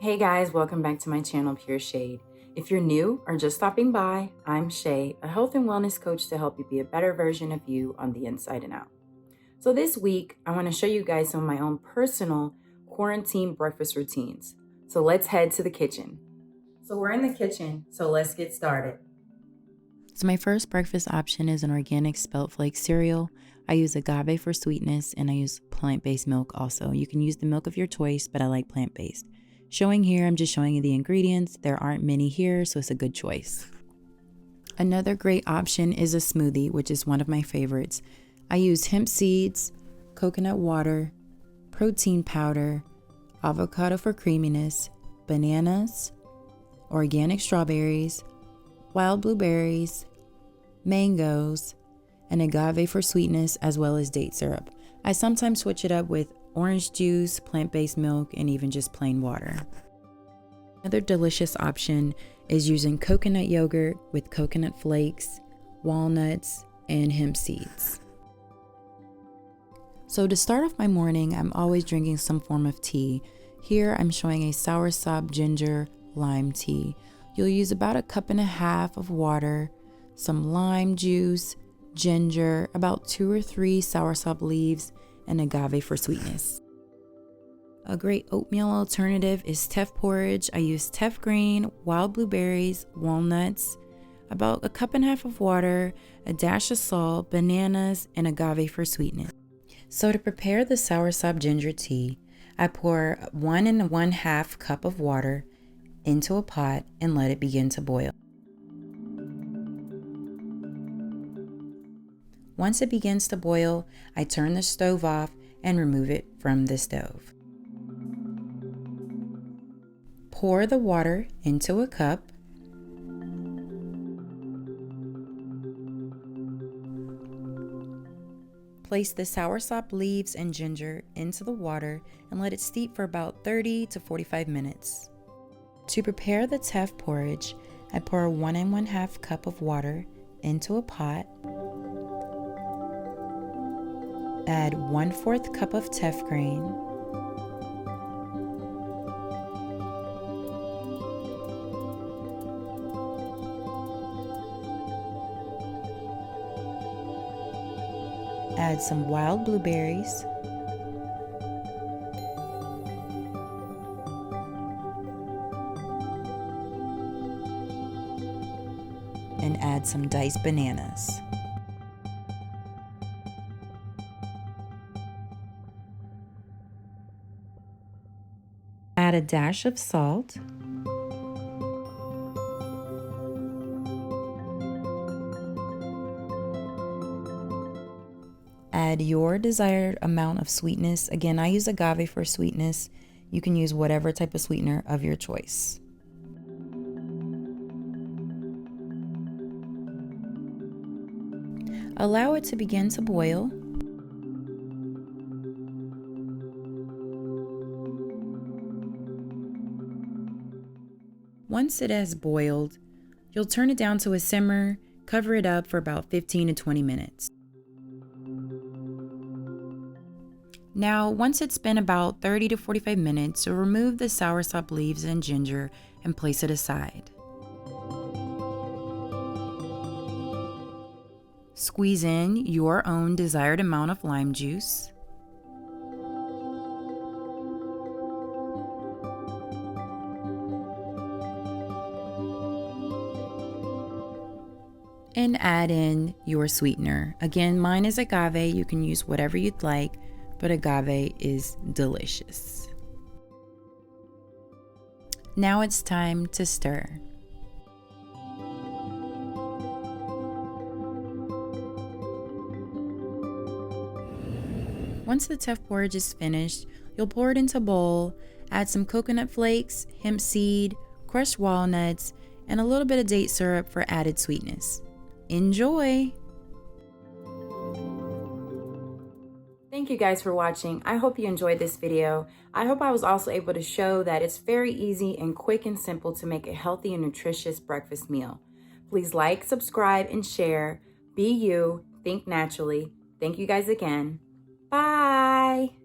Hey guys, welcome back to my channel, Pure Shade. If you're new or just stopping by, I'm Shay, a health and wellness coach to help you be a better version of you on the inside and out. So this week, I want to show you guys some of my own personal quarantine breakfast routines. So let's head to the kitchen. So we're in the kitchen, so let's get started. So my first breakfast option is an organic spelt flake cereal. I use agave for sweetness and I use plant-based milk also. You can use the milk of your choice, but I like plant-based. Showing here, I'm just showing you the ingredients. There aren't many here, so it's a good choice. Another great option is a smoothie, which is one of my favorites. I use hemp seeds, coconut water, protein powder, avocado for creaminess, bananas, organic strawberries, wild blueberries, mangoes, and agave for sweetness, as well as date syrup. I sometimes switch it up with orange juice, plant-based milk, and even just plain water. Another delicious option is using coconut yogurt with coconut flakes, walnuts, and hemp seeds. So to start off my morning, I'm always drinking some form of tea. Here I'm showing a soursop ginger lime tea. You'll use about 1.5 cups of water, some lime juice, ginger, about 2 or 3 soursop leaves, and agave for sweetness. A great oatmeal alternative is teff porridge. I use teff green, wild blueberries, walnuts, about 1.5 cups of water, a dash of salt, bananas, and agave for sweetness. So to prepare the soursop ginger tea, I pour 1 1/2 cup of water into a pot and let it begin to boil. Once it begins to boil, I turn the stove off and remove it from the stove. Pour the water into a cup. Place the soursop leaves and ginger into the water and let it steep for about 30 to 45 minutes. To prepare the teff porridge, I pour 1 1/2 cup of water into a pot. Add 1/4 cup of teff green. Add some wild blueberries. And add some diced bananas. Add a dash of salt. Add your desired amount of sweetness. Again, I use agave for sweetness. You can use whatever type of sweetener of your choice. Allow it to begin to boil. Once it has boiled, you'll turn it down to a simmer, cover it up for about 15 to 20 minutes. Now, once it's been about 30 to 45 minutes, you'll remove the soursop leaves and ginger and place it aside. Squeeze in your own desired amount of lime juice. And add in your sweetener. Again, mine is agave. You can use whatever you'd like, but agave is delicious. Now it's time to stir. Once the teff porridge is finished, you'll pour it into a bowl, add some coconut flakes, hemp seed, crushed walnuts, and a little bit of date syrup for added sweetness. Enjoy! Thank you guys for watching. I hope you enjoyed this video. I hope I was also able to show that it's very easy and quick and simple to make a healthy and nutritious breakfast meal. Please like, subscribe, and share. Be you, think naturally. Thank you guys again. Bye.